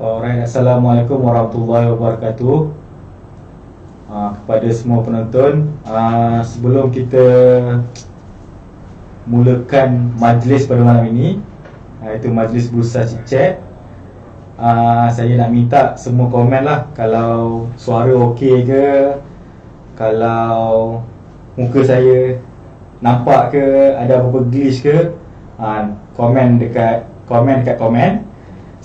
Alright, Assalamualaikum warahmatullahi wabarakatuh. Kepada semua penonton, sebelum kita mulakan majlis pada malam ini, iaitu majlis Bursa Chat, saya nak minta semua komen lah. Kalau suara okey ke, kalau muka saya nampak ke, ada apa-apa glitch ke, komen dekat komen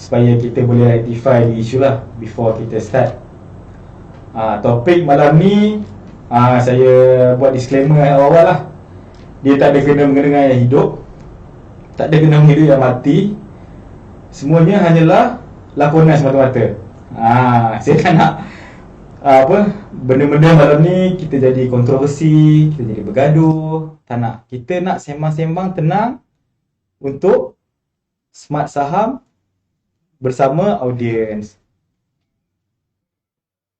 supaya kita boleh rectify isu lah before kita start. Topik malam ni, saya buat disclaimer awal lah. Dia tak ada kena-mengena dengan yang hidup, tak ada kena-mengena yang mati. Semuanya hanyalah lakonan semata-mata. Saya tak nak benda-benda malam ni kita jadi kontroversi, kita jadi bergaduh. Tak nak. Kita nak sembang-sembang tenang untuk Smart Saham bersama audiens.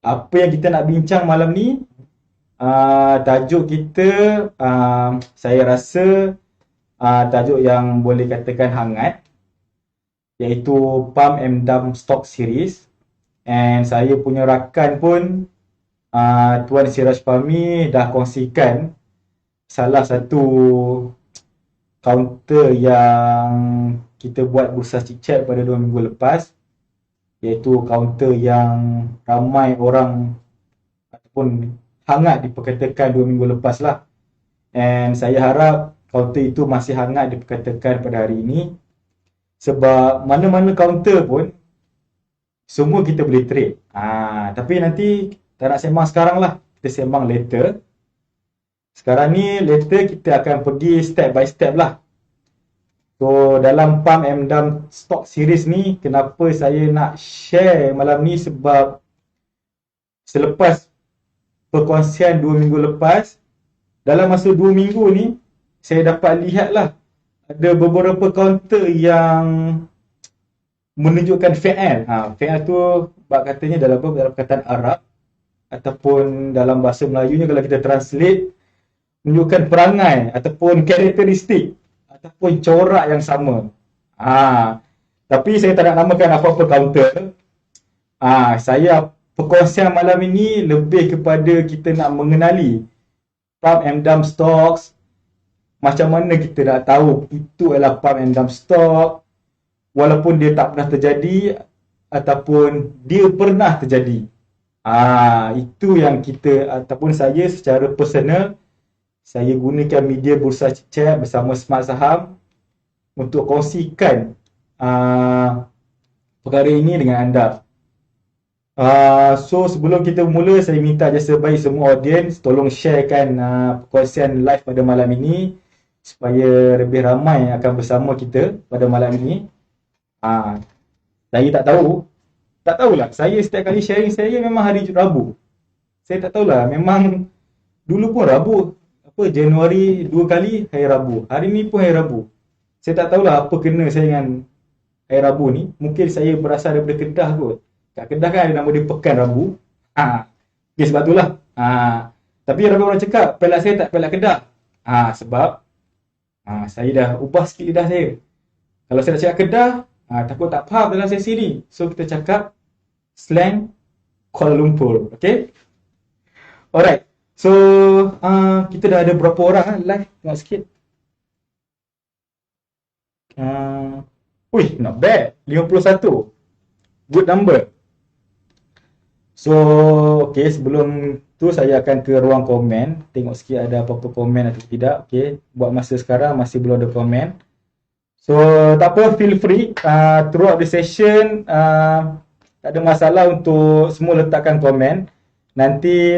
Apa yang kita nak bincang malam ni, tajuk kita, saya rasa tajuk yang boleh katakan hangat, iaitu Pump and Dump Stock Series. And saya punya rakan pun, Tuan Siraj Fahmi dah kongsikan salah satu counter yang kita buat Bursa Chat pada 2 minggu lepas, iaitu counter yang ramai orang ataupun hangat diperkatakan 2 minggu lepas lah. And saya harap counter itu masih hangat diperkatakan pada hari ini, sebab mana-mana counter pun semua kita boleh trade. Tapi nanti tak nak sembang sekarang lah, kita sembang later. Sekarang ni later kita akan pergi step by step lah. So dalam Pump and Dump Stock Series ni, kenapa saya nak share malam ni, sebab selepas perkongsian 2 minggu lepas, dalam masa 2 minggu ni saya dapat lihat lah ada beberapa counter yang menunjukkan fi'al. Fi'al tu katanya dalam perkataan Arab ataupun dalam bahasa Melayunya, kalau kita translate, menunjukkan perangai ataupun karakteristik ataupun corak yang sama. Tapi saya tak nak namakan apa-apa counter. Saya perkongsian malam ini lebih kepada kita nak mengenali pump and dump stocks. Macam mana kita nak tahu itu adalah pump and dump stock, walaupun dia tak pernah terjadi ataupun dia pernah terjadi. Itu yang kita ataupun saya secara personal, saya gunakan media Bursa Chat bersama Smart Saham untuk kongsikan perkara ini dengan anda. So sebelum kita mula, saya minta jasa baik semua audiens, tolong sharekan perkongsian live pada malam ini supaya lebih ramai yang akan bersama kita pada malam ini. Saya tak tahulah, saya setiap kali sharing saya memang hari Rabu. Saya tak tahulah, memang dulu pun Rabu, Januari 2 kali hari Rabu. Hari ni pun hari Rabu. Saya tak tahulah apa kena saya dengan hari Rabu ni. Mungkin saya berasal daripada Kedah kot. Kat Kedah kan ada nama dia Pekan Rabu. Okay, sebab itulah. Tapi ramai orang cakap pelak saya tak pelak Kedah. Sebab saya dah ubah sikit lidah saya. Kalau saya nak cakap Kedah, takut tak faham dalam sesi ni. So kita cakap slang Kuala Lumpur. Okay? Alright. So, kita dah ada berapa orang live? Tengok sikit. Not bad. 51. Good number. So, okay, sebelum tu saya akan ke ruang komen. Tengok sikit ada apa-apa komen atau tidak. Okay, buat masa sekarang masih belum ada komen. So, tak apa, feel free. Throughout the session, tak ada masalah untuk semua letakkan komen. Nanti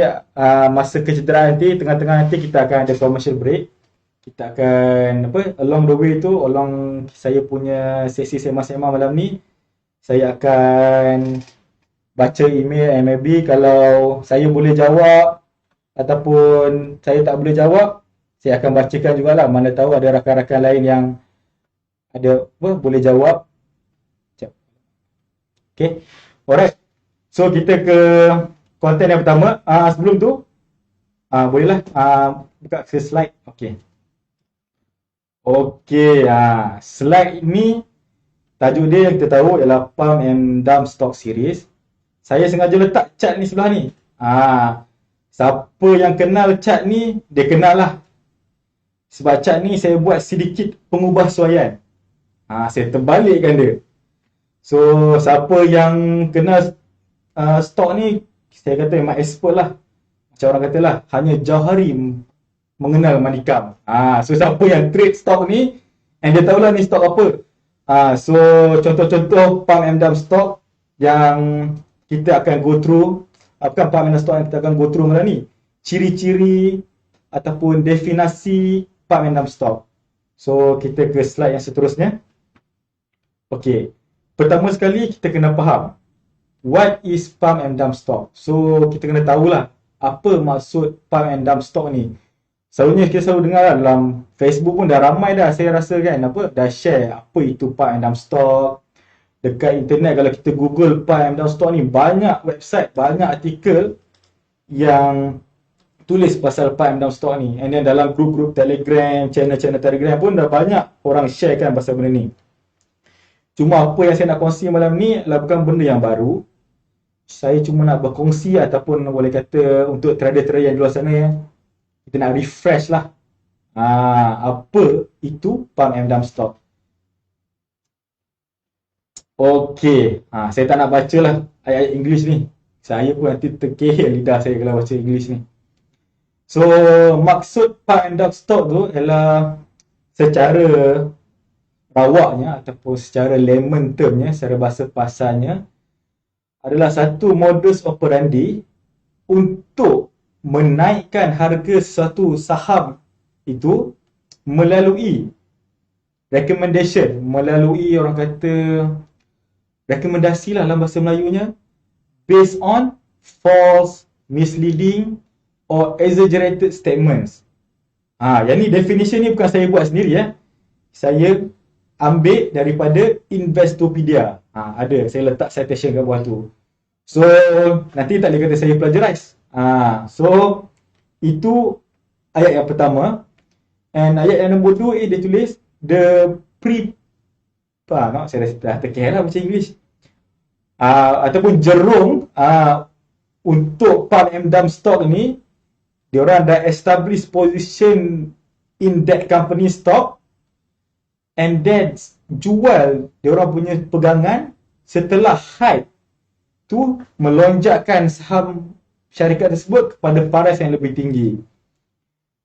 masa kecederaan nanti, tengah-tengah nanti kita akan ada commercial break. Kita akan along the way tu, along saya punya sesi sembang-sembang malam ni, saya akan baca email MAB. Kalau saya boleh jawab ataupun saya tak boleh jawab, saya akan bacakan jugalah. Mana tahu ada rakan-rakan lain yang ada boleh jawab. Okay, alright. So kita ke konten yang pertama. Sebelum tu, bolehlah buka ke slide. Okay, slide ini Tajuk dia yang kita tahu ialah Pump and Dump Stock Series. Saya sengaja letak chart ni sebelah ni. Siapa yang kenal chart ni, dia kenal lah. Sebab chart ni saya buat sedikit pengubah suaian. Saya terbalikkan dia. So, siapa yang kenal stok ni, saya kata memang expert lah. Macam orang kata lah, hanya Jauhari mengenal Manikam. So, siapa yang trade stok ni, and dia tahulah ni stok apa. So, contoh-contoh pump and dump stock yang kita akan go through. Bukan pump and dump stock yang kita akan go through malam ni. Ciri-ciri ataupun definasi pump and dump stock. So, kita ke slide yang seterusnya. Okey. Pertama sekali, kita kena faham. What is pump and dump stock? So, kita kena tahulah apa maksud pump and dump stock ni. Selalunya kita selalu dengar lah dalam Facebook pun dah ramai dah, saya rasa kan, dah share apa itu pump and dump stock. Dekat internet kalau kita Google pump and dump stock ni, banyak website, banyak artikel yang tulis pasal pump and dump stock ni. And then dalam grup-grup Telegram, channel-channel Telegram pun dah banyak orang share kan pasal benda ni. Cuma apa yang saya nak kongsi malam ni adalah bukan benda yang baru. Saya cuma nak berkongsi ataupun boleh kata untuk trader-trader yang di luar sana ya, kita nak refresh lah. Apa itu pump and dump stock? Okey, saya tak nak baca lah ayat-ayat English ni. Saya pun nanti terkehil lidah saya kalau baca English ni. So, maksud pump and dump stock tu ialah secara rawaknya ataupun secara layman termnya, secara bahasa pasarnya, adalah satu modus operandi untuk menaikkan harga sesuatu saham itu melalui recommendation, melalui orang kata rekomendasi lah dalam bahasa Melayunya, based on false, misleading or exaggerated statements. Yang ni definition ni bukan saya buat sendiri ya. Saya ambil daripada Investopedia. Ada, saya letak citation kat bawah tu. So, nanti tak boleh kata saya plagiarize. So, itu ayat yang pertama. And ayat yang nombor 2 dia tulis the saya dah terkehal lah baca English. Ataupun jerung untuk pump and dump stock ni, diorang dah establish position in that company stock and then jual diorang punya pegangan setelah hype tu melonjakkan saham syarikat tersebut kepada paras yang lebih tinggi.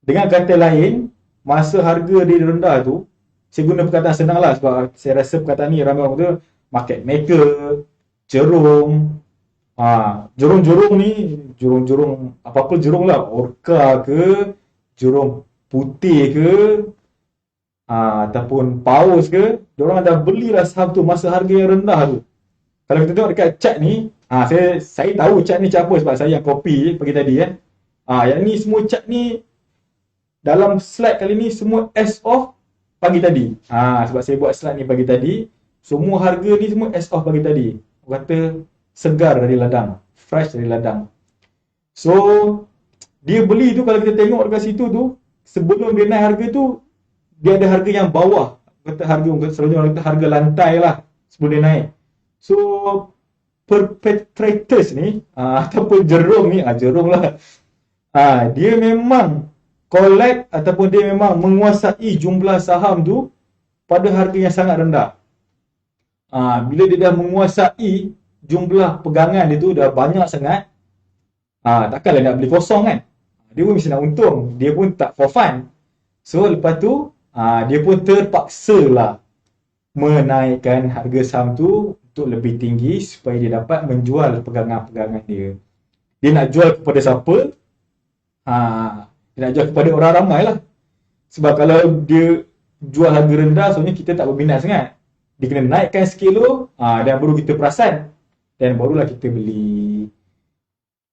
Dengan kata lain, masa harga dia rendah tu, saya guna perkataan senang lah sebab saya rasa perkataan ni ramai orang kata market maker, jerung. Jerung-jerung ni, jerung-jerung, apa-apa jerung lah, orca ke, jerung putih ke, ataupun paus ke, diorang dah belilah saham tu masa harga yang rendah tu. Kalau kita tengok dekat chart ni, saya tahu chart ni macam apa sebab saya yang copy pagi tadi yang ni semua chart ni dalam slide kali ni semua as of pagi tadi. Sebab saya buat slide ni pagi tadi, semua harga ni semua as of pagi tadi. Orang kata segar dari ladang, fresh dari ladang. So, dia beli tu kalau kita tengok dekat situ tu, sebelum dia naik harga tu, dia ada harga yang bawah. Kata harga, selalunya orang kata harga lantai lah sebelum dia naik. So, perpetrators ni, ataupun jerung ni, jerung lah. Dia memang collect ataupun dia memang menguasai jumlah saham tu pada harga yang sangat rendah. Bila dia dah menguasai jumlah pegangan dia tu dah banyak sangat, takkanlah nak beli kosong kan. Dia pun mesti nak untung, dia pun tak for fun. So lepas tu dia pun terpaksa lah menaikkan harga saham tu untuk lebih tinggi supaya dia dapat menjual pegangan-pegangan dia. Dia nak jual kepada siapa? Dia nak jual kepada orang ramai lah. Sebab kalau dia jual harga rendah, soalnya kita tak berminat sangat. Dia kena naikkan sikit dulu, dan baru kita perasan. Dan barulah kita beli.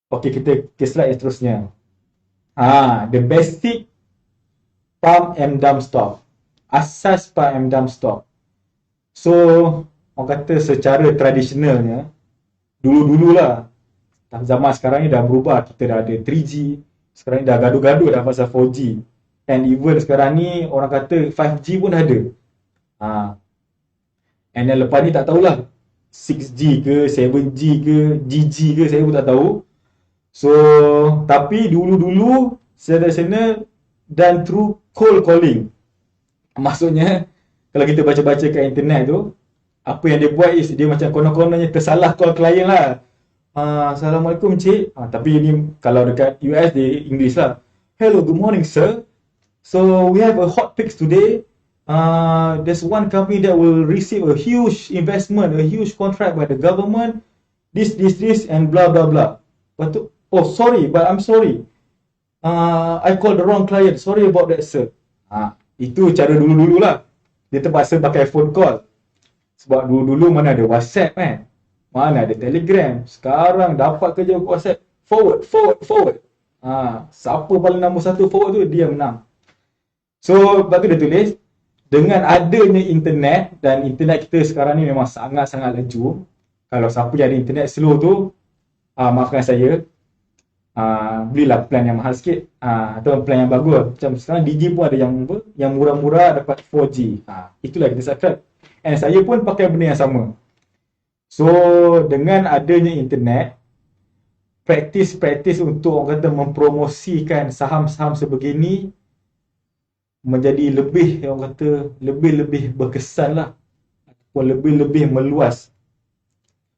Okey, kita ke slide yang seterusnya. The basic pump and dump stock. Asas pump and dump stock. So, orang kata secara tradisionalnya, dulu-dululah. Zaman sekarang ni dah berubah. Kita dah ada 3G. Sekarang ni dah gaduh-gaduh dah pasal 4G. And even sekarang ni orang kata 5G pun dah ada. And then lepas ni tak tahulah 6G ke, 7G ke, GG ke, saya pun tak tahu. So, tapi dulu-dulu sana dan through cold calling. Maksudnya, kalau kita baca-baca kat internet tu, apa yang dia buat is dia macam konon-kononnya tersalah call klien lah. Assalamualaikum cik. Tapi ni kalau dekat US dia English lah. Hello, good morning sir. So we have a hot fix today. There's one company that will receive a huge investment, a huge contract by the government. This, and blah blah blah. Lepas tu, oh sorry, but I'm sorry. I called the wrong client. Sorry about that sir. Itu cara dulu-dulu lah. Dia terpaksa pakai phone call. Sebab dulu-dulu mana ada WhatsApp kan. Mana ada Telegram. Sekarang dapat kerja WhatsApp. Forward. Siapa paling nombor satu forward tu, dia menang. So, lepas tu dia tulis, dengan adanya internet, dan internet kita sekarang ni memang sangat-sangat laju. Kalau siapa yang ada internet slow tu, maafkan saya, belilah plan yang mahal sikit, atau plan yang bagus. Macam sekarang Digi pun ada yang murah-murah dapat 4G. Itulah kita subscribe. And saya pun pakai benda yang sama. So, dengan adanya internet, praktis untuk orang kata mempromosikan saham-saham sebegini menjadi lebih, orang kata, lebih berkesan lah. Ataupun lebih meluas.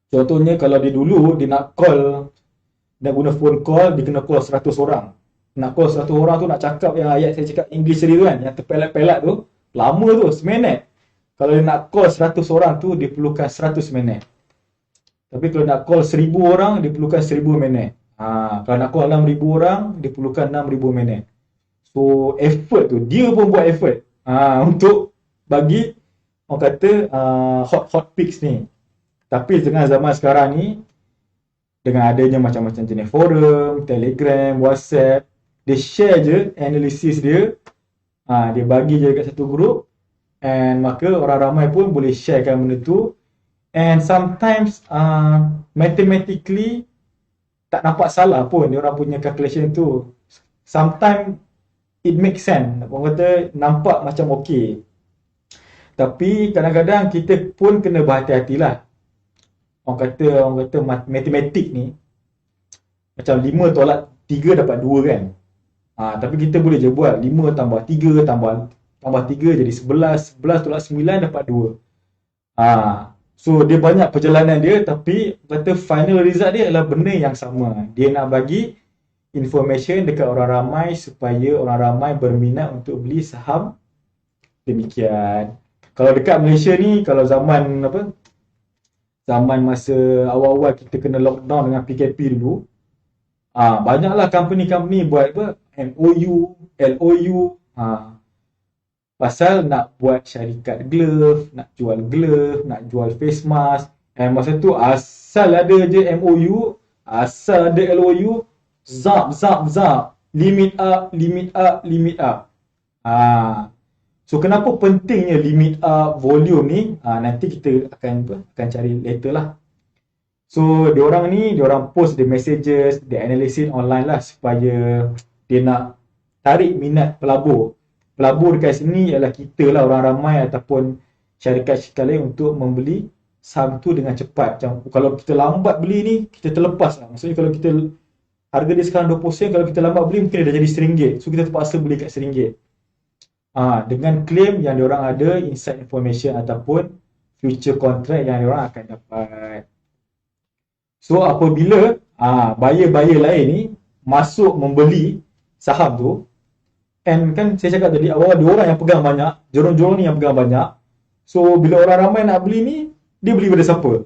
Contohnya kalau dia dulu, dia nak guna phone call, dia kena call 100 orang. Nak call 100 orang tu nak cakap yang ayat saya cakap English tadi tu kan, yang terpelat-pelat tu, lama tu, seminit. Kalau dia nak call 100 orang tu, dia perlukan 100 minit. Tapi kalau nak call 1000 orang, dia perlukan 1000 minit. Kalau nak call 6000 orang, dia perlukan 6000 minit. So, effort tu, dia pun buat effort untuk bagi, orang kata, hot picks ni. Tapi dengan zaman sekarang ni, dengan adanya macam-macam jenis forum, Telegram, WhatsApp, dia share je analisis dia, dia bagi je dekat satu grup, and maka orang ramai pun boleh sharekan benda tu. And sometimes mathematically tak nampak salah pun dia orang punya calculation tu. Sometimes it makes sense. Orang kata nampak macam okey. Tapi kadang-kadang kita pun kena berhati-hatilah. Orang kata matematik ni macam 5 tolak 3 dapat 2 kan. Tapi kita boleh je buat 5 tambah 3 tambah 3 jadi 11 tolak 9 dapat 2. So dia banyak perjalanan dia, tapi kata final result dia adalah benda yang sama. Dia nak bagi information dekat orang ramai supaya orang ramai berminat untuk beli saham. Demikian. Kalau dekat Malaysia ni, kalau zaman masa awal-awal kita kena lockdown dengan PKP dulu, banyaklah company buat MOU, LOU, pasal nak buat syarikat glove, nak jual glove, nak jual face mask. Masa tu asal ada je MOU, asal ada LOU, zap. Limit up. So kenapa pentingnya limit up volume ni? Nanti kita akan cari later lah. So diorang post the messages, the analysis online lah supaya dia nak tarik minat pelabur. Pelabur dekat sini ialah kita lah, orang ramai ataupun syarikat-syarikat lain untuk membeli saham tu dengan cepat. Macam kalau kita lambat beli ni, kita terlepas lah. Maksudnya kalau kita harga dia sekarang 20 sen, kalau kita lambat beli mungkin dia dah jadi RM1. So kita terpaksa beli kat RM1. Dengan claim yang diorang ada inside information ataupun future contract yang diorang akan dapat. So apabila buyer-buyer lain ni masuk membeli saham tu, and kan saya cakap tadi awal, dia orang yang pegang banyak, jorong-jorong ni yang pegang banyak. So bila orang ramai nak beli ni, dia beli pada siapa?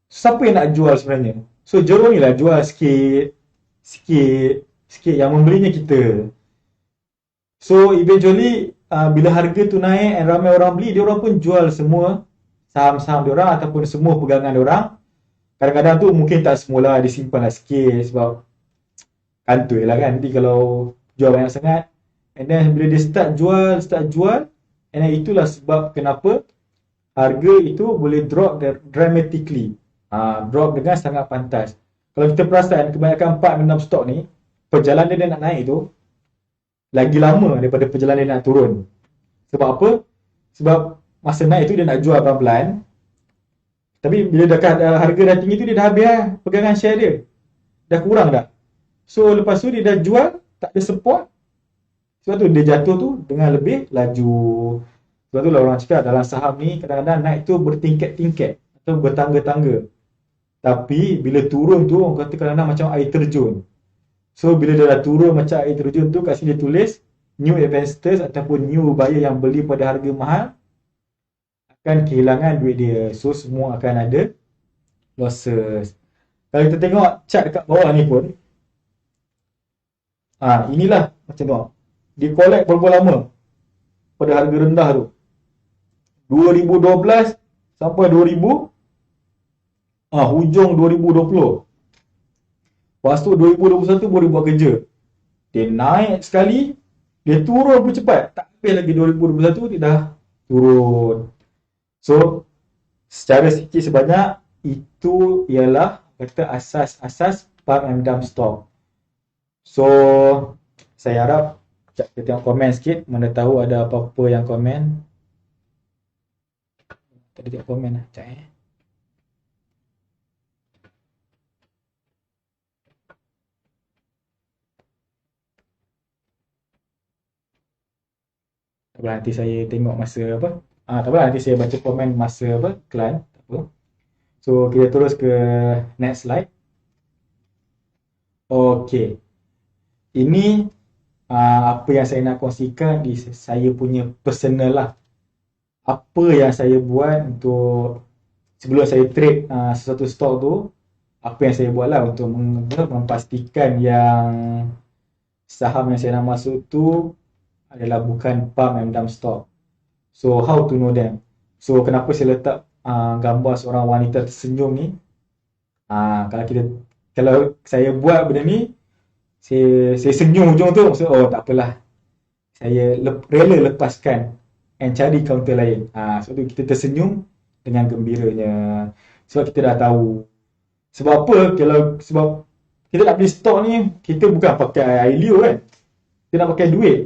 Siapa yang nak jual sebenarnya? So jorong ni lah jual sikit, yang membelinya kita. So eventually bila harga tu naik and ramai orang beli, dia orang pun jual semua saham-saham dia orang ataupun semua pegangan dia orang. Kadang-kadang tu mungkin tak semula, disimpan lah sikit sebab kantoi lah kan, nanti kalau jual banyak sangat. And then bila dia start jual, and then itulah sebab kenapa harga itu boleh drop dramatically. Drop dengan sangat pantas. Kalau kita perasan, kebanyakan 4 dan 6 stok ni, perjalanan dia nak naik tu lagi lama daripada perjalanan dia nak turun. Sebab apa? Sebab masa naik tu dia nak jual pelan-pelan. Tapi bila harga dah tinggi tu dia dah habis lah pegangan share dia. Dah kurang dah. So lepas tu dia dah jual, tak ada support. Sebab tu dia jatuh tu dengan lebih laju. Sebab tu lah orang cakap dalam saham ni kadang-kadang naik tu bertingkat-tingkat atau bertangga-tangga. Tapi bila turun tu orang kata kadang-kadang macam air terjun. So bila dia dah turun macam air terjun tu, kat sini dia tulis new investors ataupun new buyer yang beli pada harga mahal akan kehilangan duit dia. So semua akan ada losses. Kalau kita tengok chart dekat bawah ni pun, inilah macam tu. Dia collect berapa lama pada harga rendah tu. 2012 sampai 2000, hujung 2020. Lepas tu 2021 boleh buat kerja. Dia naik sekali, dia turun pun cepat. Tak habis lagi 2021 dia dah turun. So secara sikit sebanyak itu ialah kata asas-asas pump and dump stock. So saya harap kita tengok komen sikit, mana tahu ada apa-apa yang komen. Tadi tengok komen lah, sekejap Tak apa, nanti saya tengok masa apa. Tak apa, nanti saya baca komen masa apa, iklan. Tak apa. So kita terus ke next slide. Okay. Ini apa yang saya nak kongsikan is saya punya personal lah. Apa yang saya buat untuk sebelum saya trade sesuatu stok tu, apa yang saya buat lah untuk memastikan yang saham yang saya nak masuk tu adalah bukan pump and dump stock. So how to know them? So kenapa saya letak gambar seorang wanita tersenyum ni? Kalau saya buat benda ni, saya senyum hujung tu, maksud tak apalah. Saya rela lepaskan and cari kaunter lain. Sebab tu kita tersenyum dengan gembiranya. Sebab kita dah tahu. Sebab apa? Sebab kita nak beli stok ni, kita bukan pakai ILIO kan. Kita nak pakai duit.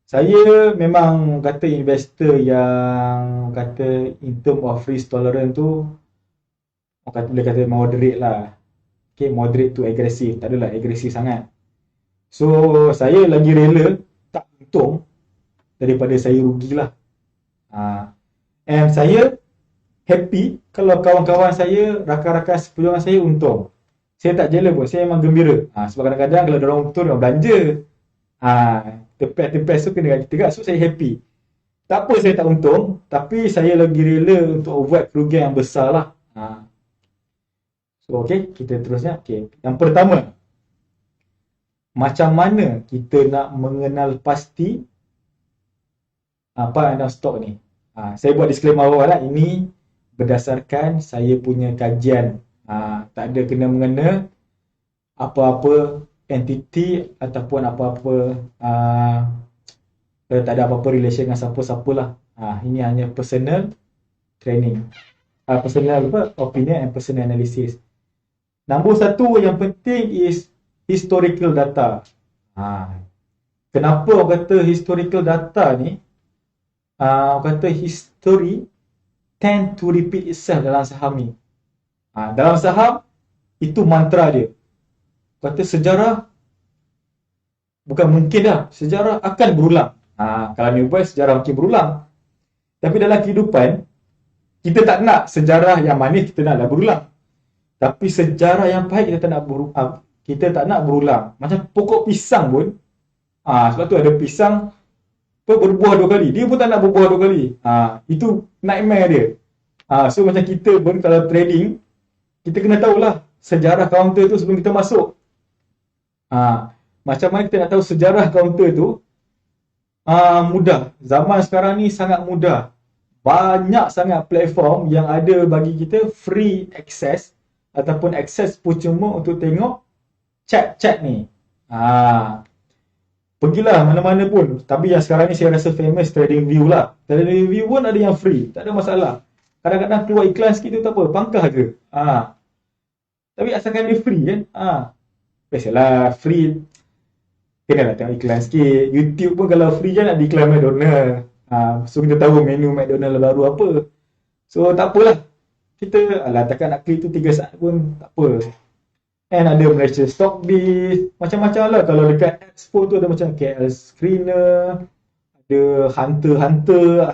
Saya memang kata investor yang kata in term of risk tolerance tu, boleh kata moderate lah. Okay, moderate to agresif. Tak adalah agresif sangat. So saya lagi rela tak untung daripada saya rugilah. And saya happy kalau kawan-kawan saya, rakan-rakan seperjuangan saya untung. Saya tak jela pun, saya memang gembira. Sebab kadang-kadang kalau diorang untung, diorang belanja. Tempat-tempat tu kena kita kat. So saya happy. Tak apa saya tak untung, tapi saya lagi rela untuk avoid kerugian yang besar lah. So okay, kita terusnya. Okay. Yang pertama, macam mana kita nak mengenal pasti apa yang dalam stok ni. Saya buat disclaimer awal lah, ini berdasarkan saya punya kajian. Tak ada kena-mengena apa-apa entiti ataupun apa-apa tak ada apa-apa relation dengan siapa-siapa lah. Ini hanya personal training, personal opinion and personal analysis. Nombor satu yang penting is historical data. Kenapa orang kata historical data ni? Orang kata history tend to repeat itself dalam saham ni. Dalam saham, itu mantra dia. Kata sejarah bukan mungkin dah, sejarah akan berulang. Kalau ni buat sejarah mungkin berulang. Tapi dalam kehidupan, kita tak nak sejarah yang manis kita naklah berulang. Tapi sejarah yang pahit kita tak nak berulang. Macam pokok pisang pun, sebab tu ada pisang berbuah 2 kali. Dia pun tak nak berbuah 2 kali. Itu nightmare dia. So macam kita pun kalau trading, kita kena tahulah sejarah counter tu sebelum kita masuk. Macam mana kita nak tahu sejarah counter tu? Mudah. Zaman sekarang ni sangat mudah. Banyak sangat platform yang ada bagi kita free access ataupun akses percuma untuk tengok chat-chat ni. Pergilah mana-mana pun. Tapi yang sekarang ni saya rasa famous TradingView lah. TradingView pun ada yang free. Tak ada masalah. Kadang-kadang keluar iklan sikit tu tak apa. Pangkah ke. Tapi asalkan dia free kan. Biasalah free. Kenalah tengok iklan sikit. YouTube pun kalau free je nak di iklan McDonald. So kita tahu menu McDonald baru apa. So tak apalah. Kita takkan nak klik tu 3 saat pun tak apa. And ada Malaysia Stock Beast, macam-macam lah. Kalau dekat Expo tu ada macam KL Screener, ada Hunter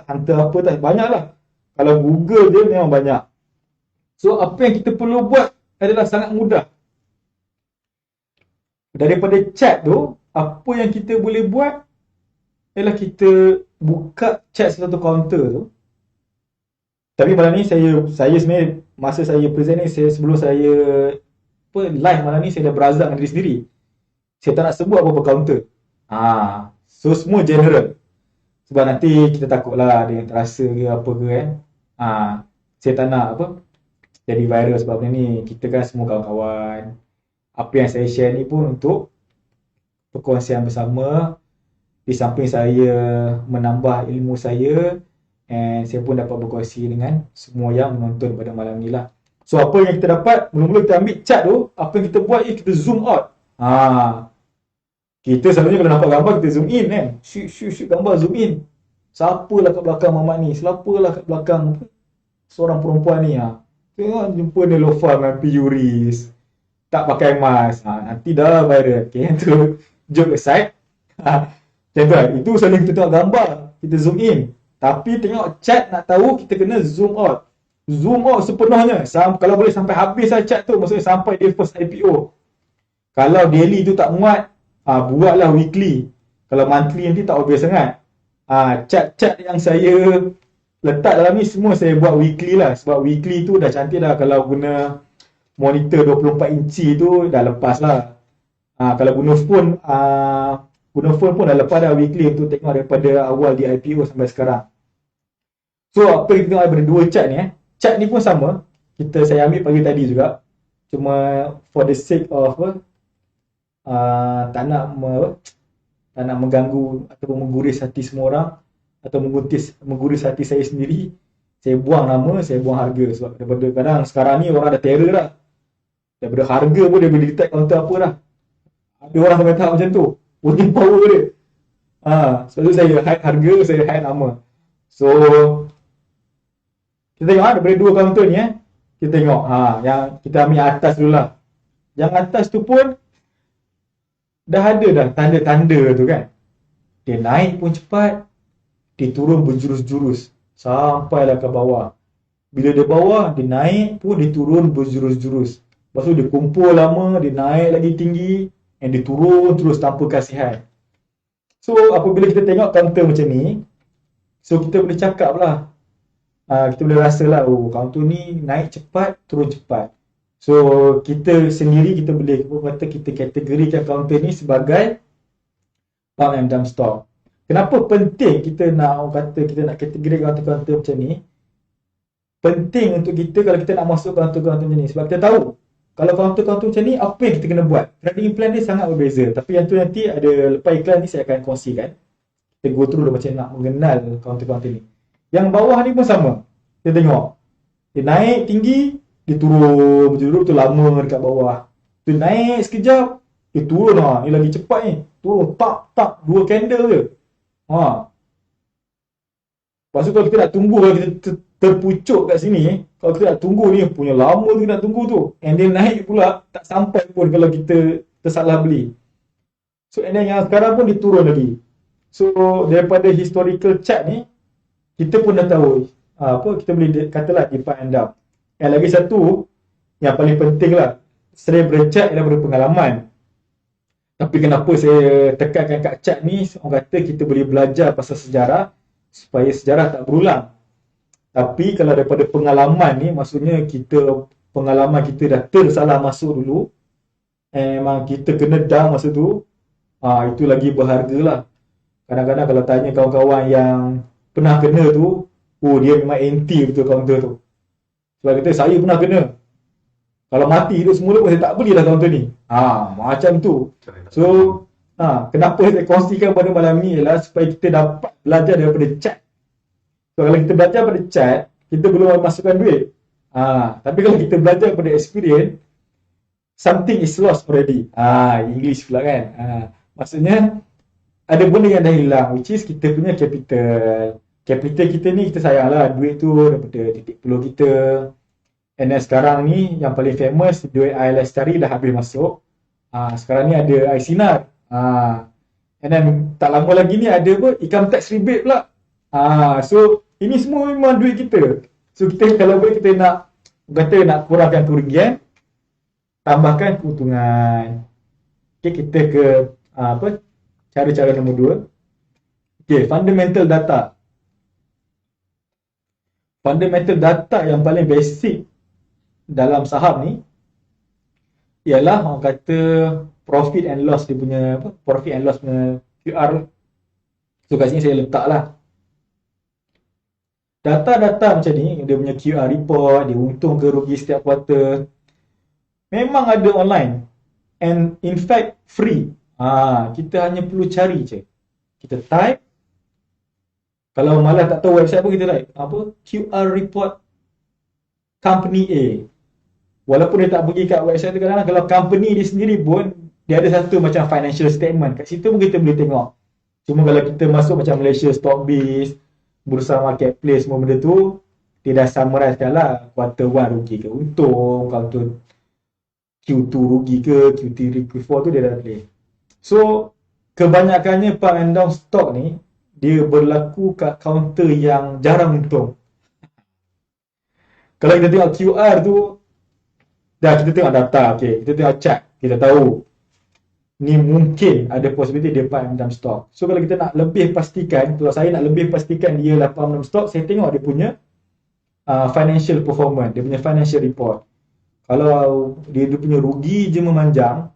apa tak, banyak lah. Kalau Google dia memang banyak. So apa yang kita perlu buat adalah sangat mudah. Daripada chat tu, apa yang kita boleh buat ialah kita buka chat satu kaunter tu. Tapi malam ni saya sebenarnya masa saya present ni, sebelum saya live malam ni, saya dah berazam dengan diri sendiri. Saya tak nak sebut apa-apa kaunter. So semua general. Sebab nanti kita takutlah ada yang terasa ke apa ke kan. Saya tak nak jadi viral sebab benda ni. Kita kan semua kawan-kawan. Apa yang saya share ni pun untuk perkongsian bersama. Di samping saya menambah ilmu saya, and saya pun dapat berkongsi dengan semua yang menonton pada malam ni lah. So apa yang kita dapat, mula-mula kita ambil chat tu, apa yang kita buat kita zoom out. Kita selalunya kalau nampak gambar kita zoom in kan. Shoot gambar, zoom in. Siapalah kat belakang mamat ni? Siapalah kat belakang seorang perempuan ni? Tengok jumpa Nelofa dengan Piyuris. Tak pakai mask. Nanti dah viral. Okay, tu joke aside. Macam tu lah. Itu selalu kita tengok gambar, kita zoom in. Tapi tengok chat nak tahu, kita kena zoom out. Zoom out sepenuhnya. Kalau boleh sampai habis lah chat tu, maksudnya sampai dia first IPO. Kalau daily tu tak muat, buatlah weekly. Kalau monthly nanti tak obvious sangat. Chat-chat yang saya letak dalam ni semua saya buat weekly lah. Sebab weekly tu dah cantik dah. Kalau guna monitor 24 inci tu dah lepas lah. Kalau guna phone pun dah lepas dah weekly untuk tengok daripada awal di IPO sampai sekarang. So apa kita tengok daripada dua chat ni Chat ni pun sama. Saya ambil pagi tadi juga. Cuma for the sake of tak nak mengganggu ataupun mengguris hati semua orang, atau mengguris hati saya sendiri, saya buang nama, saya buang harga. Sebab daripada kadang sekarang ni orang ada terror dah. Daripada harga pun dia boleh detect counter apa dah. Ada orang sampai tahap macam tu. Voting power dia. Sebab tu saya hide harga, saya hide nama. So kita tengok daripada dua kaunter ni kita tengok yang kita ambil atas dulu lah. Yang atas tu pun dah ada dah tanda-tanda tu kan. Dia naik pun cepat, dia turun berjurus-jurus sampailah ke bawah. Bila dia bawah, dia naik pun dia turun berjurus-jurus. Lepas tu dia kumpul lama, dia naik lagi tinggi, and dia turun terus tanpa kasihan. So apabila kita tengok kaunter macam ni, so kita boleh cakap lah, kita boleh rasa lah, kaunter ni naik cepat, turun cepat. So kita sendiri kita boleh kata kita kategorikan kaunter ni sebagai pump and dump store. Kenapa penting kita nak kategorikan kaunter macam ni? Penting untuk kita kalau kita nak masuk kaunter-kaunter macam ni, sebab kita tahu kalau kaunter-kaunter macam ni apa yang kita kena buat. Trading plan dia sangat berbeza. Tapi yang tu nanti ada lepas iklan ni saya akan kongsikan. Kita go through macam nak mengenal kaunter-kaunter ni. Yang bawah ni pun sama. Kita tengok. Dia naik tinggi, dia turun betul-betul lama dekat bawah. Dia naik sekejap, dia turun ni lagi cepat ni. Turun tak 2 candle je. Lepas tu kalau kita nak tunggu, kalau kita terpucuk kat sini, kalau kita nak tunggu ni punya lama kita nak tunggu tu. And then naik pula tak sampai pun kalau kita tersalah beli. So and then yang sekarang pun dia turun lagi. So daripada historical chart ni, kita pun dah tahu kita boleh katalah dip and dump. Yang lagi satu yang paling penting lah, selain daripada chart ialah daripada pengalaman. Tapi kenapa saya tekankan kat chart ni, orang kata kita boleh belajar pasal sejarah supaya sejarah tak berulang. Tapi kalau daripada pengalaman ni, maksudnya pengalaman kita dah tersalah masuk dulu, memang kita kena down masa tu, itu lagi berharga lah. Kadang-kadang kalau tanya kawan-kawan yang pernah kena tu, dia memang anti betul counter tu. Sebab kata saya pernah kena. Kalau mati hidup semula pun saya tak belilah counter ni. Macam tu. So kenapa saya kongsikan pada malam ni ialah supaya kita dapat belajar daripada chat. So kalau kita belajar pada chat, kita belum masukkan duit. Tapi kalau kita belajar pada experience, something is lost already. English pula kan. Maksudnya ada benda yang dah hilang, which is kita punya capital. Capital kita ni kita sayang lah duit tu daripada titik peluh kita. And then sekarang ni yang paling famous duit Air Lestari dah habis masuk. Sekarang ni ada Air Sinar. And then tak lama lagi ni ada apa? Income tax rebate pula. So ini semua memang duit kita. So kita kalau boleh kita nak kata nak kurangkan kerugian, tambahkan keuntungan. Okay, kita ke cara-cara nombor 2. Okay, fundamental data. Fundamental data yang paling basic dalam saham ni ialah orang kata profit and loss dia punya profit and loss punya QR. So kat sini saya letak lah data-data macam ni, dia punya QR report, dia untung ke rugi setiap kuartal, memang ada online and in fact free. Kita hanya perlu cari je, kita type, kalau malas tak tahu website pun kita type QR report company A. Walaupun dia tak pergi kat website tu, kadang-kadang kalau company dia sendiri pun dia ada satu macam financial statement, kat situ pun kita boleh tengok. Cuma kalau kita masuk macam Malaysia Stockbiz, Bursa Marketplace, semua benda tu dia dah summarizekan lah quarter 1 rugi ke untung, quarter Q2 rugi ke, Q3, Q4 tu dia dah tulis. So kebanyakannya pump and down stock ni dia berlaku kat counter yang jarang untung. Kalau kita tengok QR tu, dah kita tengok data, okay, kita tengok chart, kita tahu ni mungkin ada possibility dia pump and dump stock. So kalau kita nak lebih pastikan, kalau saya nak lebih pastikan dia lah pump and dump stock, saya tengok dia punya financial performance, dia punya financial report. Kalau dia punya rugi je memanjang,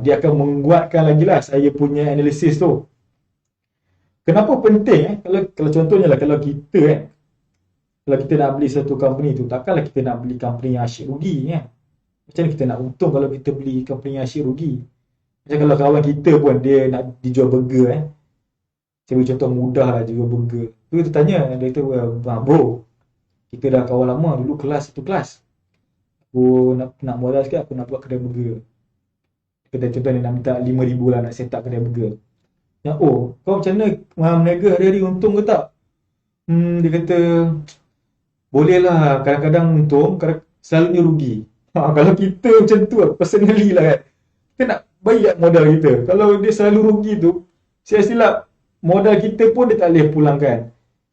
dia akan menguatkan lagi lah saya punya analisis tu. Kenapa penting kalau contohnya lah, kalau kita kalau kita nak beli satu company tu, takkanlah kita nak beli company yang asyik rugi kan. Macam mana kita nak untung kalau kita beli company yang asyik rugi? Macam kalau kawan kita pun dia nak dijual burger saya beri contoh mudah lah jual burger. Tu kita tanya, dia kata, bro, kita dah kawan lama, dulu kelas satu kelas. Aku nak modal sikit, aku nak buat kedai burger. Kita contoh ni nak minta 5,000 lah nak set up kedai burger. Kau macam mana meniaga hari-hari untung ke tak? Dia kata, boleh lah, kadang-kadang untung, selalunya rugi. Kalau kita macam tu personally lah kan, kita nak bayar modal kita. Kalau dia selalu rugi tu, saya silap modal kita pun dia tak boleh pulangkan.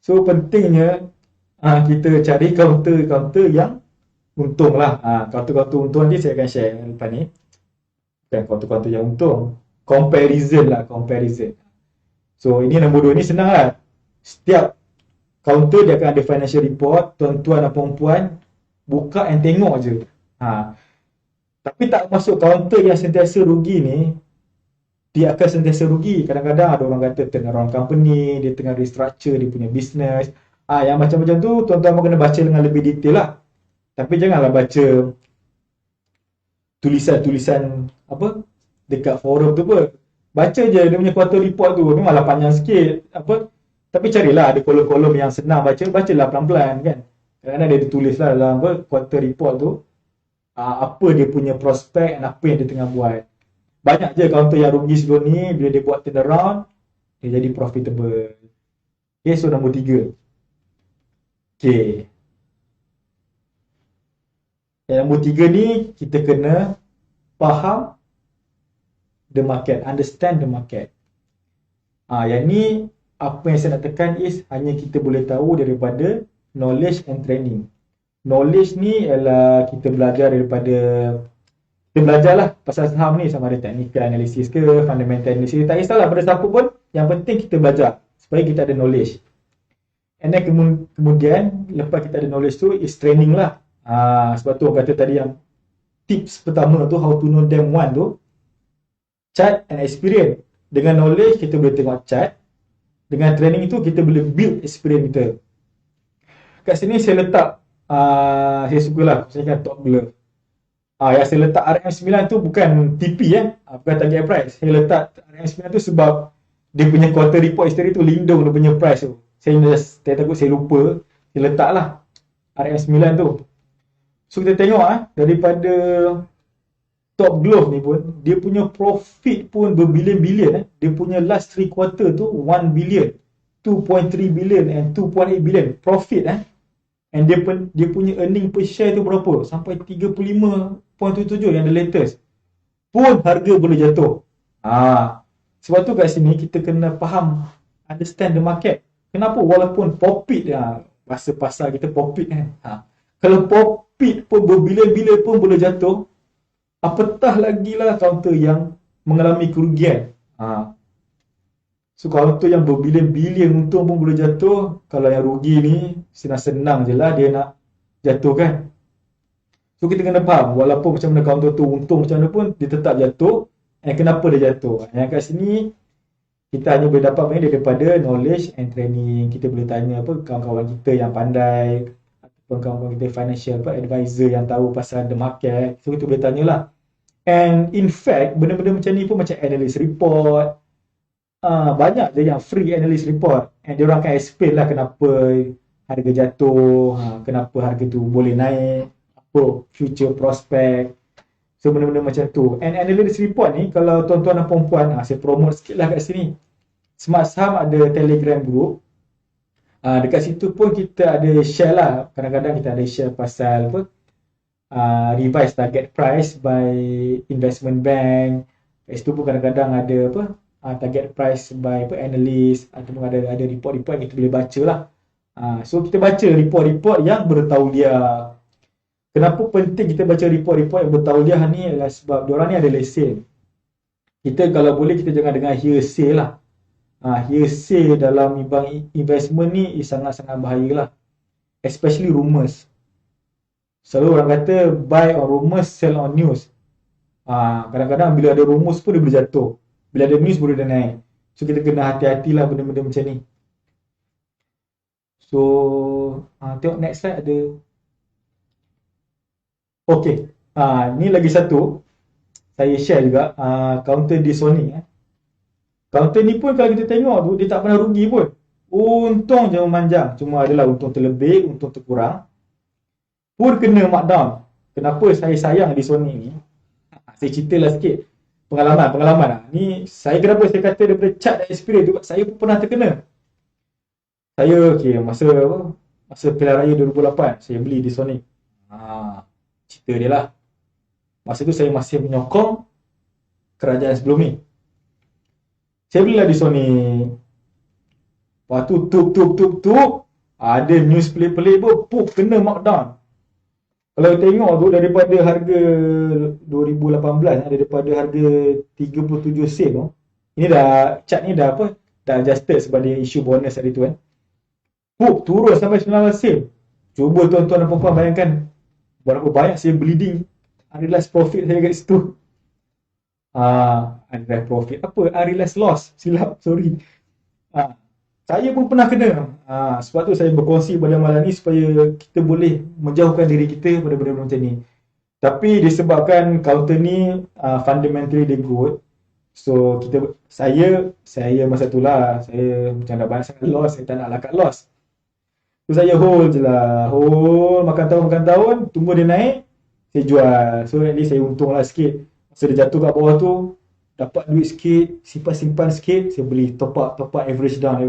So pentingnya kita cari counter yang untung lah. Counter-counter untung nanti saya akan share lepas ni. Bukan counter-counter yang untung, comparison. So ini nombor 2 ni senang lah. Setiap counter dia akan ada financial report, tuan-tuan dan puan-puan buka and tengok je. Tapi tak masuk counter yang sentiasa rugi ni, dia akan sentiasa rugi. Kadang-kadang ada orang kata tengah run company, dia tengah restructure dia punya business. Yang macam-macam tu tuan-tuan pun kena baca dengan lebih detail lah. Tapi janganlah baca tulisan-tulisan dekat forum tu pun. Baca je dia punya quarter report tu, memanglah panjang sikit tapi carilah ada kolom-kolom yang senang bacalah pelan-pelan kan. Kadang-kadang dia ditulis lah dalam quarter report tu apa dia punya prospek dan apa yang dia tengah buat. Banyak je counter yang rugi sebelum ni, bila dia buat turnaround dia jadi profitable. Okay, so nombor 3. Okay, yang nombor 3 ni kita kena faham the market, understand the market. Yang ni apa yang saya nak tekan is hanya kita boleh tahu daripada knowledge and training. Knowledge ni ialah kita belajar lah pasal saham ni, sama ada technical analysis ke, fundamental analysis, tak kisahlah pada siapa pun, yang penting kita belajar supaya kita ada knowledge. And then kemudian lepas kita ada knowledge tu is training lah. Sebab tu orang kata tadi yang tips pertama tu, how to know them one tu, chart and experience. Dengan knowledge kita boleh tengok chart, dengan training itu kita boleh build experience kita. Kat sini saya letak saya sukalah saya kan top glove. Yang saya letak RM9 tu bukan TP bukan target price. Saya letak RM9 tu sebab dia punya quarter report history tu lindung dia punya price tu. Saya takut saya lupa, saya letaklah RM9 tu. So kita tengok daripada Top Glove ni pun, dia punya profit pun berbilion-bilion. Dia punya last 3 quarter tu 1 billion, 2.3 billion and 2.8 billion profit. And dia punya earning per share tu berapa? Sampai 35.77 yang the latest. Pun harga boleh jatuh. Sebab tu kat sini kita kena faham, understand the market. Kenapa walaupun profit, bahasa pasar kita profit kan. Kalau profit pun berbilion-bilion pun boleh jatuh, apatah lagi lah counter yang mengalami kerugian. So counter yang berbilion-bilion untung pun boleh jatuh. Kalau yang rugi ni senang-senang je lah dia nak jatuh kan. So kita kena faham, walaupun macam mana counter tu untung macam mana pun, dia tetap jatuh. Kenapa dia jatuh? Yang kat sini kita hanya boleh dapat banyak daripada knowledge and training. Kita boleh tanya kawan-kawan kita yang pandai, ataupun kawan-kawan kita financial advisor yang tahu pasal the market. So kita boleh tanyalah. And in fact, benda-benda macam ni pun macam analyst report, banyak je yang free analyst report. And diorang akan explain lah kenapa harga jatuh, kenapa harga tu boleh naik, apa future prospect. So benda-benda macam tu. And analyst report ni, kalau tuan-tuan dan puan-puan, saya promote sikit lah kat sini. Smart Saham ada Telegram group. Dekat situ pun kita ada share lah. Kadang-kadang kita ada share pasal revised target price by investment bank. Kat situ pun kadang-kadang ada target price by analyst, ataupun ada report-report yang kita boleh baca lah. So kita baca report-report yang bertauliah. Kenapa penting kita baca report-report yang bertauliah ni adalah sebab diorang ni ada lesen. Kita kalau boleh kita jangan dengar hearsay lah. Hearsay dalam investment ni sangat-sangat bahaya lah. Especially rumours. Selalu orang kata buy on rumours, sell on news. Kadang-kadang bila ada rumours pun dia boleh jatuh. Bila ada news boleh dia naik. So kita kena hati-hatilah benda-benda macam ni. So tengok next slide ada. Okay, ni lagi satu saya share juga, counter di Sony. Counter ni pun kalau kita tengok tu, dia tak pernah rugi pun. Untung je memanjang, cuma adalah untung terlebih, untung terkurang. Pun kena markdown. Kenapa saya sayang di Sony ni? Saya ceritalah sikit pengalaman. Ni saya kenapa saya kata daripada chart dan experience tu, saya pun pernah terkena. Saya masa pilihan raya 2008 saya beli di Sony. Cerita dia lah. Masa tu saya masih menyokong kerajaan sebelum ni. Saya belilah di Sony. Lepas tu tuk. Ada news pelik-pelik pun kena markdown. Kalau tengok tu daripada harga 2018, daripada harga 37 sen tu. Ini dah, chart ni dah dah adjusted sebab dia isu bonus hari tu kan. Turun sampai 19 sen. Cuba tuan-tuan dan puan-puan bayangkan berapa banyak saya bleeding unrealized profit saya kat situ. Unrealized profit unrealized loss, silap, sorry. Saya pun pernah kena. Sebab tu saya berkongsi pada malam ni supaya kita boleh menjauhkan diri kita pada benda-benda macam ni. Tapi disebabkan counter ni fundamentally dia good. So saya masa tu lah, saya macam dah banyak sangat loss, saya tak nak lakat loss. So saya hold je lah, makan tahun, tunggu dia naik, saya jual. So at least saya untung lah sikit. Masa dia jatuh kat bawah tu, dapat duit sikit, simpan sikit, saya beli top up, average down.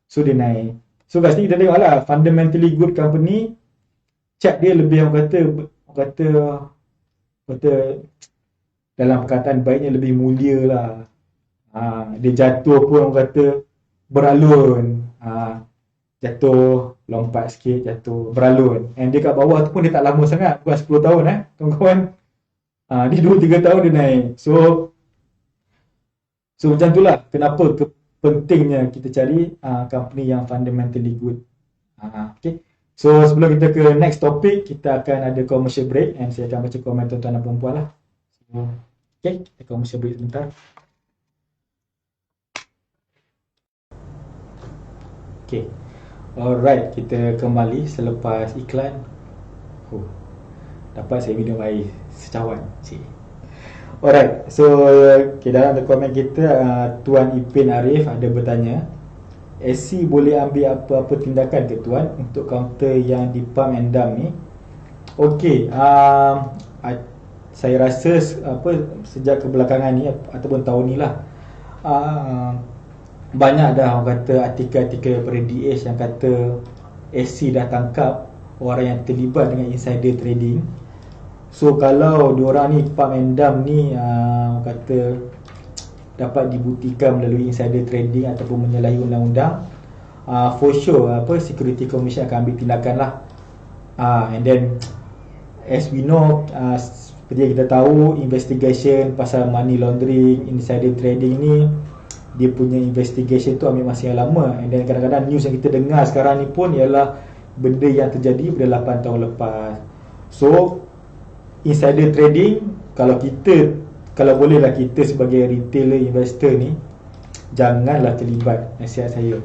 So dia naik. So kat sini kita tengok lah, fundamentally good company, chart dia lebih orang kata dalam perkataan baiknya lebih mulia lah. Dia jatuh pun orang kata beralun. Jatuh, lompat sikit, jatuh, beralun. And dia kat bawah tu pun dia tak lama sangat, bukan 10 tahun kawan-kawan. Dia 2-3 tahun dia naik. So macam tu lah kenapa pentingnya kita cari company yang fundamentally good. Okay. So sebelum kita ke next topic, kita akan ada commercial break and saya akan baca komen tuan-tuan dan perempuan lah. Okay, kita commercial break sebentar. Okay. Alright, kita kembali selepas iklan. Dapat saya minum air secawan. Alright, so dalam komen kita Tuan Ipin Arif ada bertanya, SC boleh ambil apa-apa tindakan ke Tuan untuk counter yang di pump and dump ni? Okay, saya rasa sejak kebelakangan ni ataupun tahun ni lah, uh, banyak dah orang kata artikel-artikel daripada DH yang kata SC dah tangkap orang yang terlibat dengan insider trading. So kalau diorang ni, Pam and Dam ni orang kata dapat dibuktikan melalui insider trading ataupun menyalahi undang-undang, for sure Security Commission akan ambil tindakan lah. And then as we know, seperti yang kita tahu, investigation pasal money laundering, insider trading ni, dia punya investigation tu ambil masa yang lama. And then kadang-kadang news yang kita dengar sekarang ni pun ialah benda yang terjadi pada 8 tahun lepas. So insider trading, kalau bolehlah kita sebagai retailer investor ni janganlah terlibat, nasihat saya.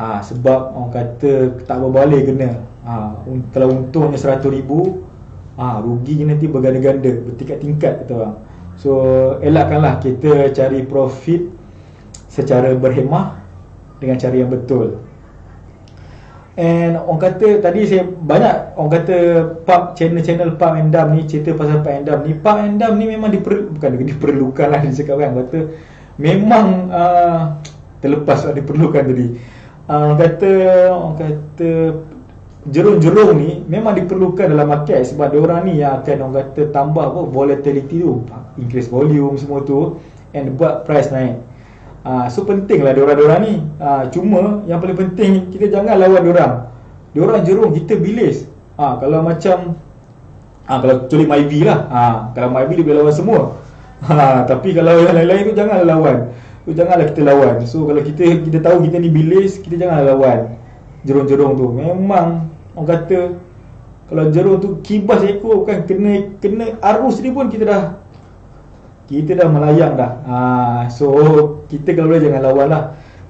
Sebab orang kata tak berbalik kena. Kalau untungnya 100,000, rugi nanti berganda-ganda, bertingkat-tingkat kata orang. So elakkanlah kita cari profit secara berhemah dengan cara yang betul. And orang kata tadi saya banyak orang kata channel Pam and Dam ni cerita pasal Pam and Dam ni. Pam and Dam ni memang diperlukan lah, dia cakap kan, kata memang terlepas diperlukan tadi. Orang kata jerung-jerung ni memang diperlukan dalam market, sebab diorang ni yang akan orang kata tambah volatility tu, increase volume semua tu, and buat price naik. So penting lah diorang ni. Cuma yang paling penting, kita jangan lawan diorang jerung, kita bilis. Kalau macam kalau kecuali Myvi lah, kalau Myvi dia boleh lawan semua. Tapi kalau yang lain-lain tu janganlah lawan, janganlah kita lawan. So kalau kita tahu kita ni bilis, kita janganlah lawan jerung-jerung tu. Memang orang kata kalau jerung tu kibas ekor, bukan kena arus ni pun kita dah melayang dah. So kita kalau boleh jangan lawan lah.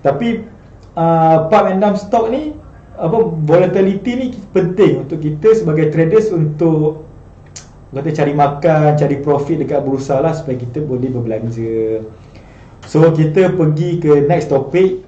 Tapi Pam and Dam stock ni, volatility ni penting untuk kita sebagai traders untuk kata cari makan, cari profit dekat bursa lah, supaya kita boleh berbelanja. So kita pergi ke next topic.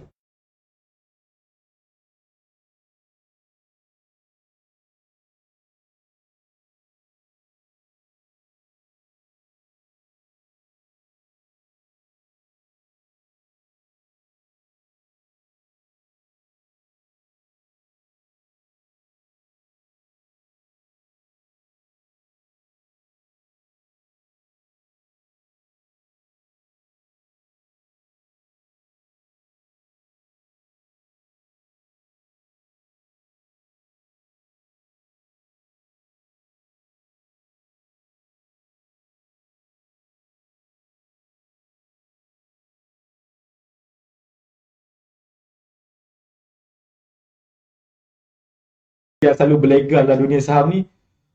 Yang selalu berlegal dalam dunia saham ni,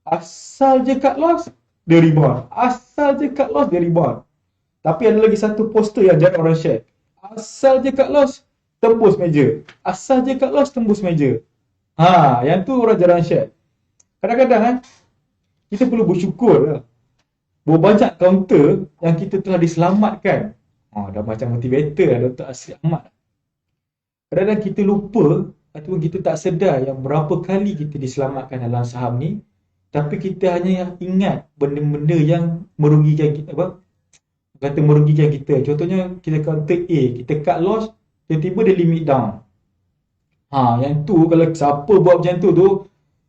asal je cut loss, dia rebound. Asal je cut loss, dia rebound. Tapi ada lagi satu poster yang jarang orang share. Asal je cut loss, tembus meja. Asal je cut loss, tembus meja. Yang tu orang jarang share. Kadang-kadang kita perlu bersyukur lah. Banyak counter yang kita telah diselamatkan. Dah macam motivator lah, Dr. Asri Ahmad. Kadang-kadang kita lupa ataupun kita tak sedar yang berapa kali kita diselamatkan dalam saham ni, tapi kita hanya ingat benda-benda yang merugikan kita, merugikan kita. Contohnya kita counter A, kita cut loss, tiba-tiba dia limit down. Yang tu kalau siapa buat macam tu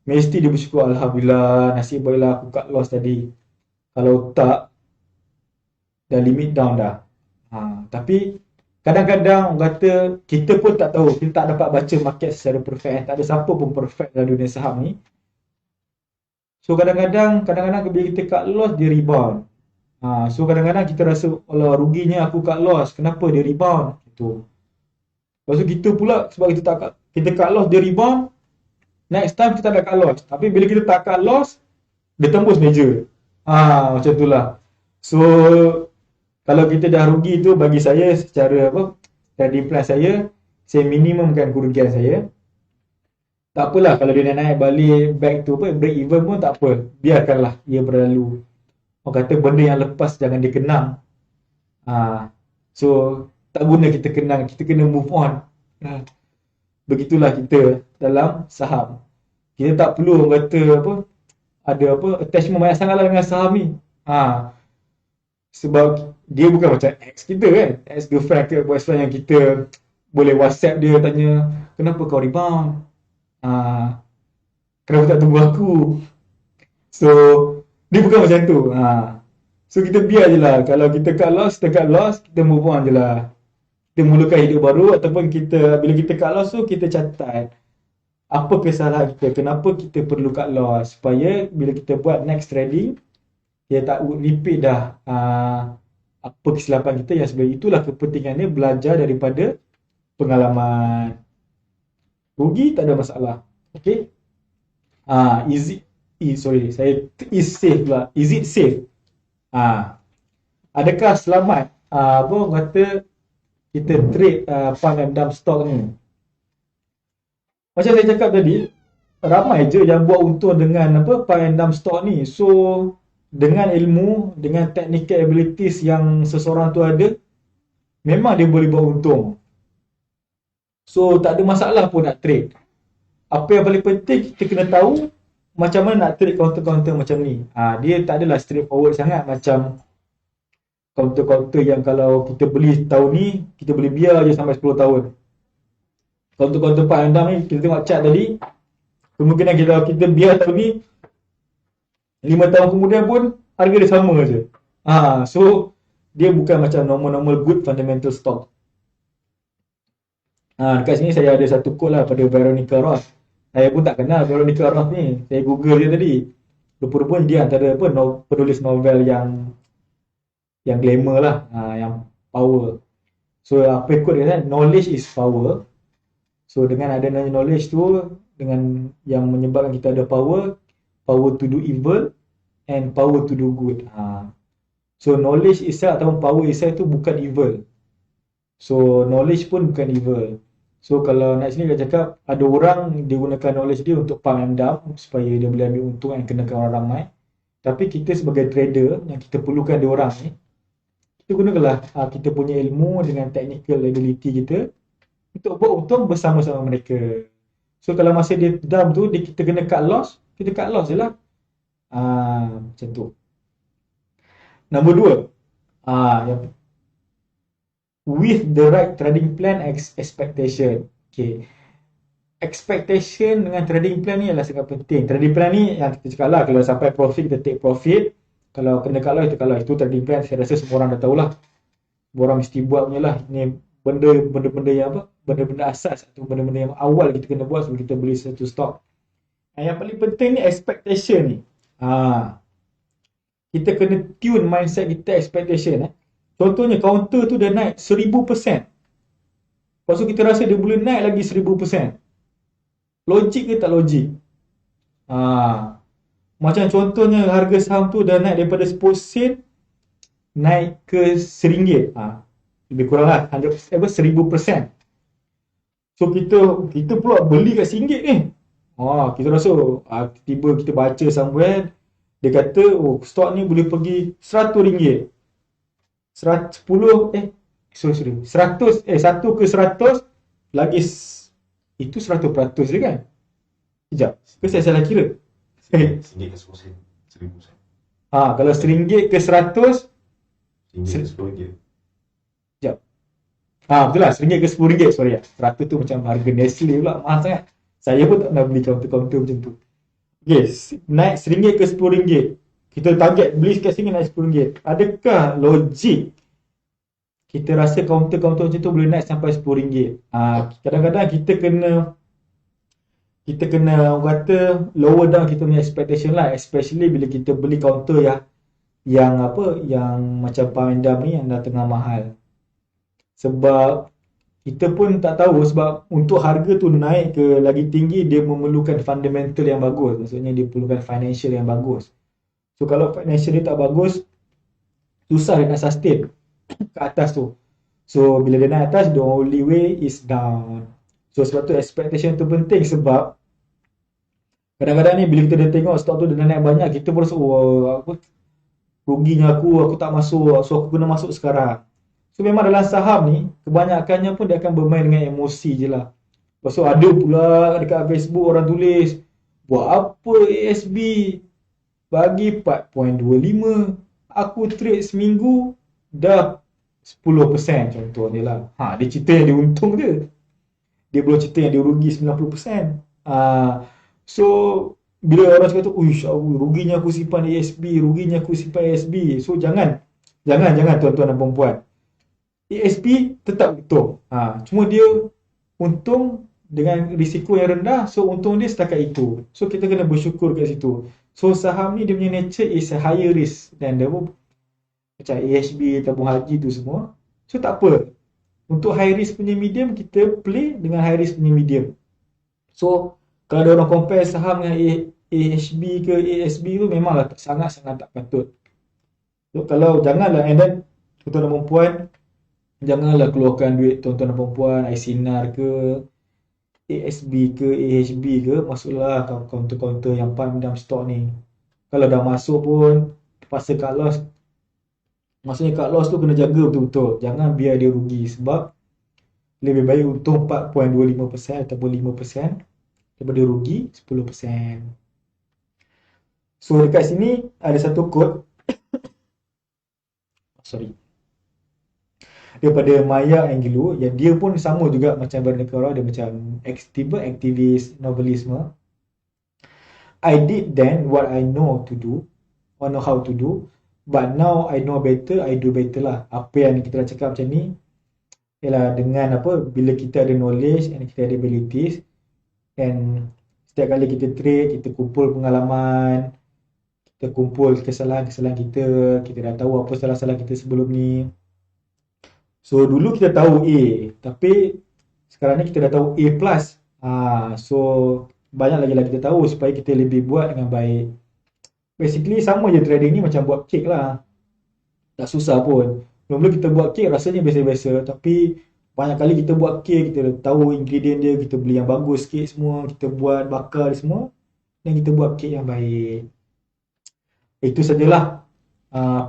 mesti dia bersyukur, alhamdulillah, nasib baiklah aku cut loss tadi. Kalau tak, dah limit down dah. Tapi kadang-kadang orang kata kita pun tak tahu, kita tak dapat baca market secara perfect. Tak ada siapa pun perfect dalam dunia saham ni. So kadang-kadang bila kita cut loss, dia rebound. So kadang-kadang kita rasa, alah ruginya aku cut loss, kenapa dia rebound? Gitu. Lepas tu kita pula, sebab kita cut loss, dia rebound, next time kita tak cut loss. Tapi bila kita tak cut loss, dia tembus meja. Macam itulah. So kalau kita dah rugi tu, bagi saya secara trading plan saya minimumkan kerugian saya. Tak apalah kalau dia naik balik back to break even pun tak apa. Biarkanlah ia berlalu. Orang kata benda yang lepas jangan dikenang. So tak guna kita kenang, kita kena move on. Begitulah kita dalam saham. Kita tak perlu orang kata ada apa attachment banyak sangat lah dengan saham ni. Sebab dia bukan macam ex kita kan, ex girlfriend ke boyfriend yang kita boleh WhatsApp dia tanya, kenapa kau rebound? Kenapa tak tunggu aku? So dia bukan macam tu. So kita biar je lah. Kalau kita cut loss, kita move on je lah. Kita mulakan hidup baru, ataupun bila kita cut loss tu, kita catat apa kesalahan kita, kenapa kita perlu cut loss, supaya bila kita buat next trading, dia tak repeat dah apa kesilapan kita yang sebenarnya. Itulah kepentingannya belajar daripada pengalaman. Rugi tak ada masalah. Okay. Is safe pula. Is it safe? Adakah selamat orang kata kita trade pump and dump stock ni? Macam saya cakap tadi, ramai je yang buat untung dengan pump and dump stock ni. So dengan ilmu, dengan technical abilities yang seseorang tu ada, memang dia boleh buat untung. So tak ada masalah pun nak trade. Apa yang paling penting, kita kena tahu macam mana nak trade counter-counter macam ni. Dia tak adalah straightforward sangat macam counter-counter yang kalau kita beli tahun ni, kita boleh biar je sampai 10 tahun. Counter-counter pump and dump ni, kita tengok chart tadi, kemungkinan kita biar tahun ni, 5 tahun kemudian pun harga dia sama je. So dia bukan macam normal good fundamental stock. Dekat sini saya ada satu quote lah pada Veronica Roth. Saya pun tak kenal Veronica Roth ni. Saya google dia tadi. Rupa-rupanya dia antara penulis novel yang glamour lah, yang power. So apa quote dia kan, knowledge is power. So dengan adanya knowledge tu, dengan yang menyebabkan kita ada power to do evil and power to do good. So knowledge itself atau power itself tu bukan evil. So knowledge pun bukan evil. So kalau nak sini dia cakap, ada orang dia gunakan knowledge dia untuk pump and dump supaya dia boleh ambil untung yang kenakan orang ramai. Tapi kita sebagai trader yang kita perlukan dia orang ni, kita gunakanlah kita punya ilmu dengan technical ability kita untuk buat untung bersama-sama mereka. So kalau masa dia dump tu, kita kena cut loss, kita cut loss je lah. Macam tu. Nombor 2, with the right trading plan, expectation. Okay. Expectation dengan trading plan ni adalah sangat penting. Trading plan ni yang kita cakap lah, kalau sampai profit, kita take profit. Kalau kena cut loss, kita cut loss. Itu trading plan, saya rasa semua orang dah tahulah. Semua orang mesti buat punya lah. Ini benda-benda yang benda-benda asas atau benda-benda yang awal kita kena buat sebelum kita beli satu stock. Yang paling penting ni expectation ni. Kita kena tune mindset kita expectation. Contohnya counter tu dah naik 1000%. Lepas tu kita rasa dia boleh naik lagi 1000%. Logik ke tak logik? Macam contohnya harga saham tu dah naik daripada 10 sen naik ke RM1. Lebih kurang lah 1000%. So kita pula beli kat RM1 ni. Kita rasa tiba kita baca somewhere dia kata stok ni boleh pergi RM100. 100 ke 100 lagi itu 100% je kan? Sekejap, ke saya salah kira? RM1 ke 10 sen, 1000 sen. Kalau RM1 ke 100, RM1 ke 10 ringgit. sekejap. Betul lah, RM1 ke RM10, sorry lah. 100 tu macam harga Nestle pula, mahal sangat. Saya pun tak pernah beli counter-counter macam tu. Okay, naik RM1 ke RM10. Kita target beli kat sini naik RM10. Adakah logik kita rasa counter-counter macam tu boleh naik sampai RM10? Kadang-kadang kita kena orang kata lower down kita punya expectation lah, especially bila kita beli counter yang macam pump and dump ni yang dah tengah mahal. Sebab kita pun tak tahu, sebab untuk harga tu naik ke lagi tinggi dia memerlukan fundamental yang bagus, maksudnya dia perlukan financial yang bagus. So kalau financial dia tak bagus, susah dia nak sustain ke atas tu. So bila dia naik atas, the only way is down. So sebab tu expectation tu penting, sebab kadang-kadang ni bila kita dah tengok stok tu dah naik banyak, kita pun rasa ruginya aku tak masuk, so aku kena masuk sekarang. So memang dalam saham ni kebanyakannya pun dia akan bermain dengan emosi je lah. Lepas tu ada pula dekat Facebook orang tulis, buat apa ASB, bagi 4.25, aku trade seminggu dah 10% contohnya lah. Dia cerita yang dia untung dia. Dia belum cerita yang dia rugi 90%. So bila orang cakap tu, uish, ruginya aku simpan ASB, ruginya aku simpan ASB. So jangan tuan-tuan dan puan-puan. ASB tetap untung. Cuma dia untung dengan risiko yang rendah, so untung dia setakat itu. So kita kena bersyukur kat situ. So saham ni dia punya nature is a higher risk than the macam AHB, tabung haji tu semua. So tak apa. Untuk high risk punya medium, kita play dengan high risk punya medium. So kalau ada orang compare saham dengan AHB ke ASB tu, memanglah sangat-sangat tak patut. So kalau janganlah, and then tuan-tuan dan perempuan, janganlah keluarkan duit tuan-tuan dan perempuan ICNAR ke ASB ke AHB ke, masuklah kaunter-kaunter yang pump dalam stok ni. Kalau dah masuk pun terpaksa cut loss. Maksudnya cut loss tu kena jaga betul-betul, jangan biar dia rugi, sebab lebih baik untung 4.25% ataupun 5% daripada rugi 10%. So dekat sini ada satu quote daripada Maya Angelou, yang dia pun sama juga macam Bernard, dia macam aktivis novelisme. I did then what I know to do, or know how to do, but now I know better, I do better lah. Apa yang kita dah cakap macam ni ialah dengan bila kita ada knowledge and kita ada abilities, and setiap kali kita trade, kita kumpul pengalaman, kita kumpul kesalahan-kesalahan kita dah tahu apa salah-salah kita sebelum ni. So dulu kita tahu A, tapi sekarang ni kita dah tahu A+. So banyak lagi kita tahu supaya kita lebih buat dengan baik. Basically sama je trading ni, macam buat kek lah. Tak susah pun. Mula-mula kita buat kek rasanya biasa-biasa, tapi banyak kali kita buat kek, kita dah tahu ingredient dia, kita beli yang bagus kek semua, kita buat bakar semua, dan kita buat kek yang baik. Itu sajalah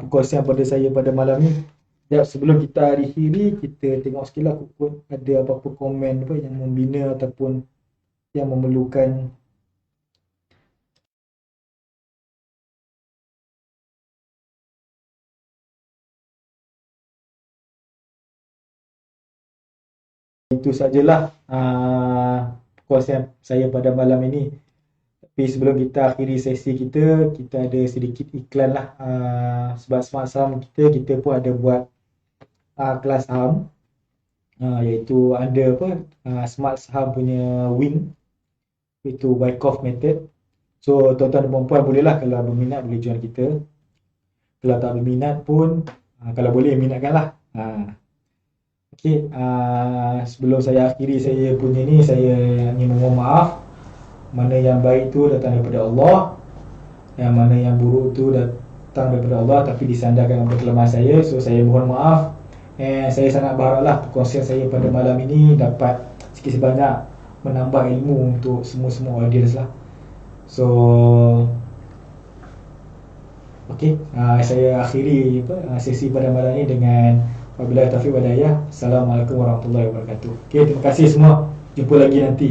perkongsian pada saya pada malam ni. Sebelum kita akhiri, kita tengok sikit lah ada apa-apa komen yang membina ataupun yang memerlukan. Itu sajalah perkongsian saya pada malam ini. Tapi sebelum kita akhiri sesi kita ada sedikit iklan lah. Sebab Smart Saham kita pun ada buat kelas saham, iaitu ada Smart Saham punya wing, iaitu Wyckoff method. So tuan-tuan dan puan-puan bolehlah, kalau berminat boleh join kita. Kalau tak berminat pun kalau boleh minatkanlah. Okey, sebelum saya akhiri saya punya ni, saya ingin mohon maaf. Mana yang baik tu datang daripada Allah, yang mana yang buruk tu datang daripada Allah, tapi disandarkan kepada kelemahan saya. So saya mohon maaf. Saya sangat berharaplah perkongsian saya pada malam ini dapat sikit sebanyak menambah ilmu untuk semua audience lah. So okey, saya akhiri sesi pada malam ini dengan wabillahi taufiq wal hidayah. Assalamualaikum warahmatullahi wabarakatuh. Okey, terima kasih semua. Jumpa lagi nanti.